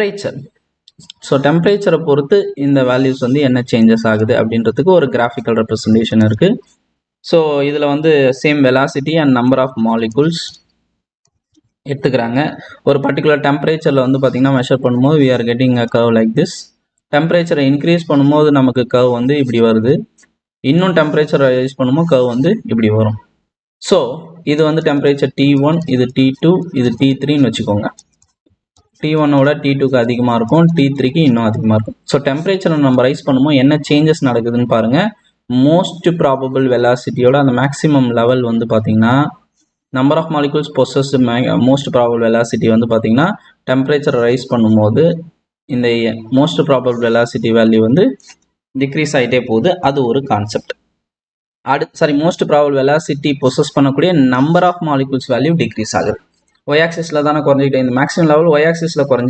Temperature. So டெம்பரேச்சரை பொறுத்து இந்த வேல்யூஸ் வந்து என்ன சேஞ்சஸ் ஆகுது அப்படின்றதுக்கு ஒரு கிராஃபிக்கல் ரெப்ரசன்டேஷன் இருக்குது. ஸோ இதில் வந்து same velocity and number of molecules எடுத்துக்கிறாங்க. ஒரு பர்டிகுலர் டெம்பரேச்சரில் வந்து பார்த்திங்கன்னா மெஷர் பண்ணும்போது we are getting a curve like this. டெம்பரேச்சரை இன்க்ரீஸ் பண்ணும்போது நமக்கு கர்வ் வந்து இப்படி வருது. இன்னும் டெம்பரேச்சரை ரைஸ் பண்ணும்போது கர்வ் வந்து இப்படி வரும். ஸோ இது வந்து டெம்பரேச்சர் T1, இது T2, இது T3ன்னு வச்சுக்கோங்க. T1ஓட T2க்கு அதிகமாக இருக்கும், T3க்கு இன்னும் அதிகமாக இருக்கும். ஸோ டெம்பரேச்சரை நம்ம ரைஸ் பண்ணும்போது என்ன சேஞ்சஸ் நடக்குதுன்னு பாருங்கள். மோஸ்ட் ப்ராபபிள் வெலாசிட்டியோட அந்த மேக்ஸிமம் லெவல் வந்து பார்த்திங்கன்னா number of molecules possessed most probable velocity வந்து பார்த்திங்கன்னா டெம்பரேச்சரை ரைஸ் பண்ணும்போது இந்த மோஸ்ட் ப்ராபபிள் வெலாசிட்டி வேல்யூ வந்து டிக்ரீஸ் ஆகிட்டே போகுது. அது ஒரு concept. Most probable velocity possess பண்ணக்கூடிய number of molecules value decrease ஆகுது. ஒய் ஆக்சிஸில் தானே குறைஞ்சிக்கிட்டே, இந்த மேக்ஸிமம் லெவல் ஒய் ஆக்சிஸில் குறைஞ்சி